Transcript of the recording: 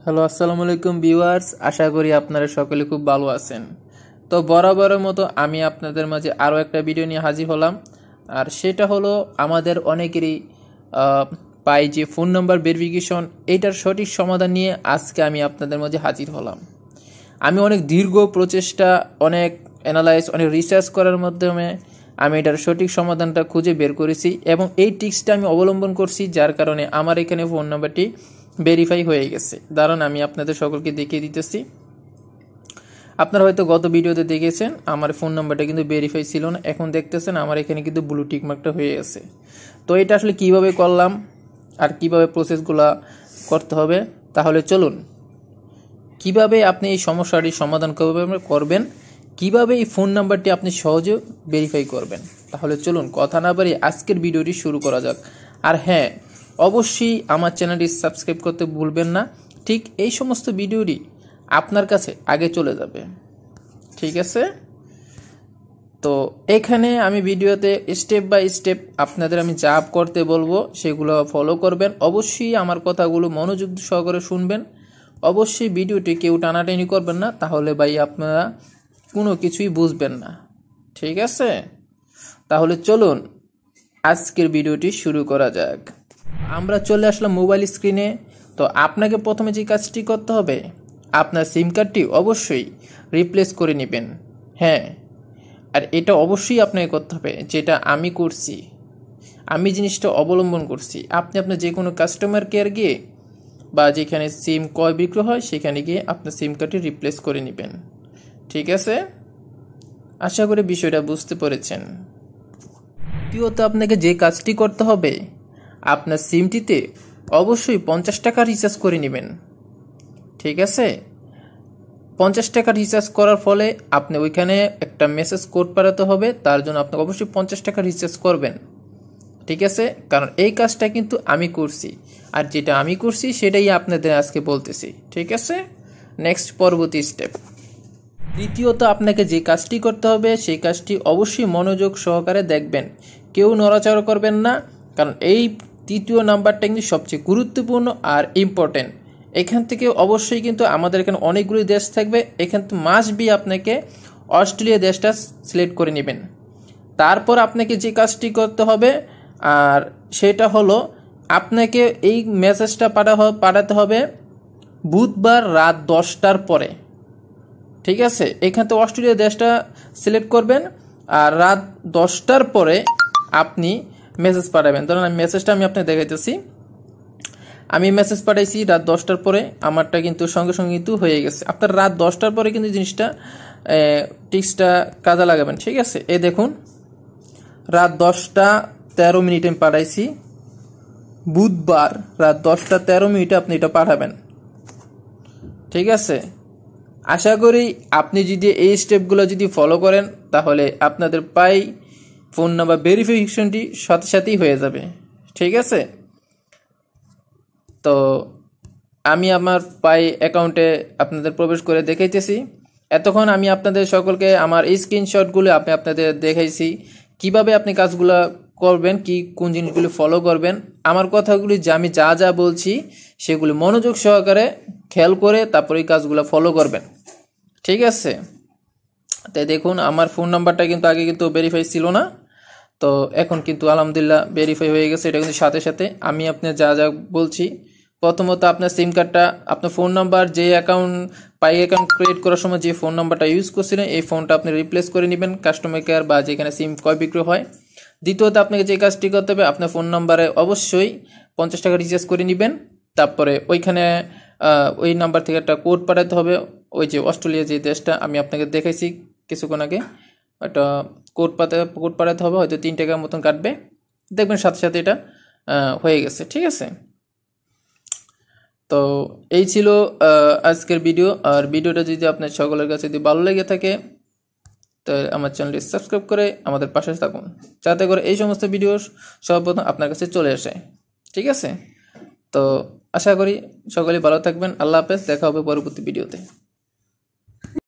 Hello, আসসালামু আলাইকুম viewers. আশা করি আপনারা সকলে খুব ভালো আছেন। তো বরাবরের মতো আমি আপনাদের মাঝে আরও একটা ভিডিও নিয়ে হাজির হলাম। আর সেটা হলো আমাদের অনেকেরই পাই যে ফোন নাম্বার ভেরিফিকেশন, এইটার সঠিক সমাধান নিয়ে আজকে আমি আপনাদের মাঝে হাজির হলাম। আমি অনেক দীর্ঘ প্রচেষ্টা, অনেক অ্যানালাইজ, অনেক রিসার্চ করার মাধ্যমে আমি এটার সঠিক সমাধানটা খুঁজে বের করেছি এবং এই টিক্সটা আমি অবলম্বন করছি, যার কারণে আমার এখানে ফোন নাম্বারটি ভেরিফাই হয়ে গেছে। দাঁড়ান আমি আপনাদের সকলকে দেখিয়ে দিতেছি। আপনারা হয়তো গত ভিডিওতে দেখেছেন আমার ফোন নাম্বারটা কিন্তু ভেরিফাই ছিল না, এখন দেখতেছেন আমার এখানে কিন্তু ব্লু টিক মার্কটা হয়ে গেছে। তো এটা আসলে কিভাবে করলাম আর কিভাবে প্রসেসগুলো করতে হবে, তাহলে চলুন কিভাবে আপনি এই সমস্যাটির সমাধান করবেন, কিভাবে এই ফোন নাম্বারটি আপনি সহজে ভেরিফাই করবেন। তাহলে চলুন কথা না বাড়িয়ে আজকের ভিডিওটি শুরু করা যাক। আর হ্যাঁ, অবশ্যই আমার চ্যানেলটি সাবস্ক্রাইব করতে ভুলবেন না। ঠিক এই সমস্ত ভিডিওটি আপনার কাছে আগে চলে যাবে, ঠিক আছে? তো এখানে আমি ভিডিওতে স্টেপ বাই স্টেপ আপনাদের আমি যা করতে বলবো সেগুলো ফলো করবেন। অবশ্যই আমার কথাগুলো মনোযোগ সহকারে শুনবেন। অবশ্যই ভিডিওটি কেউ টানাটানি করবেন না, তাহলে ভাই আপনারা কোনো কিছুই বুঝবেন না, ঠিক আছে? তাহলে চলুন আজকের ভিডিওটি শুরু করা যাক। আমরা চলে আসলাম মোবাইল স্ক্রিনে। তো আপনাকে প্রথমে যে কাজটি করতে হবে, আপনার সিম কার্ডটি অবশ্যই রিপ্লেস করে নেবেন। হ্যাঁ, আর এটা অবশ্যই আপনাকে করতে হবে, যেটা আমি করছি, আমি জিনিসটা অবলম্বন করছি। আপনি আপনার যে কোনো কাস্টমার কেয়ার গিয়ে বা যেখানে সিম ক্রয় বিক্রয় হয় সেখানে গিয়ে আপনার সিম কার্ডটি রিপ্লেস করে নেবেন, ঠিক আছে? আশা করি বিষয়টা বুঝতে পেরেছেন। দ্বিতীয়ত আপনাকে যে কাজটি করতে হবে, আপনার সিমটিতে অবশ্যই 50 টাকা রিচার্জ করে নেবেন, ঠিক আছে? 50 টাকা রিচার্জ করার ফলে আপনি ওইখানে একটা মেসেজ কোড পাঠাতে হবে, তার জন্য আপনাকে অবশ্যই 50 টাকা রিচার্জ করবেন, ঠিক আছে? কারণ এই কাজটা কিন্তু আমি করছি, আর যেটা আমি করছি সেটাই আপনাদের আজকে বলতেছি, ঠিক আছে? নেক্সট পরবর্তী স্টেপ। তৃতীয়ত আপনাকে যে কাজটি করতে হবে সেই কাজটি অবশ্যই মনোযোগ সহকারে দেখবেন, কেউ নড়াচড়া করবেন না, কারণ এই তৃতীয় নাম্বারটা কিন্তু সবচেয়ে গুরুত্বপূর্ণ আর ইম্পর্টেন্ট। এখান থেকে অবশ্যই কিন্তু আমাদের এখানে অনেকগুলি দেশ থাকবে, এখান থেকে মাস্ট বি আপনাকে অস্ট্রেলিয়া দেশটা সিলেক্ট করে নেবেন। তারপর আপনাকে যে কাজটি করতে হবে আর সেটা হলো আপনাকে এই মেসেজটা পাঠাতে হবে বুধবার রাত 10টার পরে, ঠিক আছে? এখান থেকে অস্ট্রেলিয়া দেশটা সিলেক্ট করবেন আর রাত 10টার পরে আপনি মেসেজ পাঠাবেন। ধরুন মেসেজটা আমি আপনাকে দেখাইতেছি। আমি মেসেজ পাঠাইছি রাত 10টার পরে, আমারটা কিন্তু সঙ্গে সঙ্গে কিন্তু হয়ে গেছে। আপনার রাত 10টার পরে কিন্তু জিনিসটা টিক্সটা কাজে লাগাবেন, ঠিক আছে? এই দেখুন, রাত 10টা 13 মিনিটে আমি পাঠাইছি, বুধবার রাত 10টা 13 মিনিটে আপনি এটা পাঠাবেন, ঠিক আছে? আশা করি আপনি যদি এই স্টেপগুলো যদি ফলো করেন তাহলে আপনাদের পাই ফোন নাম্বার ভেরিফিকেশনটি সাথে সাথেই হয়ে যাবে, ঠিক আছে? তো আমি আমার পাই অ্যাকাউন্টে আপনাদের প্রবেশ করে দেখাইতেছি। এতক্ষণ আমি আপনাদের সকলকে আমার এই স্ক্রিনশটগুলো আপনাদের দেখাইছি, কিভাবে আপনি কাজগুলো করবেন, কোন জিনিসগুলো ফলো করবেন। আমার কথাগুলি যে আমি যা যা বলছি সেগুলি মনোযোগ সহকারে খেয়াল করে তারপরে এই কাজগুলো ফলো করবেন, ঠিক আছে? তাই দেখুন আমার ফোন নাম্বারটা কিন্তু আগে কিন্তু ভেরিফাই ছিল না, তো এখন কিন্তু আলহামদুলিল্লাহ ভেরিফাই হয়ে গেছে। এটা কিন্তু সাথে সাথে আমি আপনার যা যা বলছি, প্রথমত আপনার সিম কার্ডটা, আপনার ফোন নাম্বার, যে পাই অ্যাকাউন্ট ক্রিয়েট করার সময় যে ফোন নাম্বারটা ইউজ করছিলেন এই ফোনটা আপনি রিপ্লেস করে নেবেন কাস্টমার কেয়ার বা যেখানে সিম ক্রয় বিক্রয় হয়। দ্বিতীয়ত আপনাকে যে কাজটি করতে হবে, আপনার ফোন নাম্বারে অবশ্যই 50 টাকা রিচার্জ করে নেবেন। তারপরে ওইখানে ওই নাম্বার থেকে একটা কোড পাঠাতে হবে, ওই যে অস্ট্রেলিয়া যে দেশটা আমি আপনাকে দেখাইছি কিছুক্ষণ আগে, একটা কোড পাঠাতে হবে, হয়তো 3 টাকার মতন কাটবে, দেখবেন সাথে সাথে এটা হয়ে গেছে, ঠিক আছে? তো এই ছিল আজকের ভিডিও। আর ভিডিওটা যদি আপনার সকলের কাছে যদি ভালো লেগে থাকে তো আমার চ্যানেলটি সাবস্ক্রাইব করে আমাদের পাশে থাকুন, যাতে করে এই সমস্ত ভিডিও সর্বপ্রথম আপনার কাছে চলে আসে, ঠিক আছে? তো আশা করি সকলেই ভালো থাকবেন। আল্লাহ হাফেজ, দেখা হবে পরবর্তী ভিডিওতে।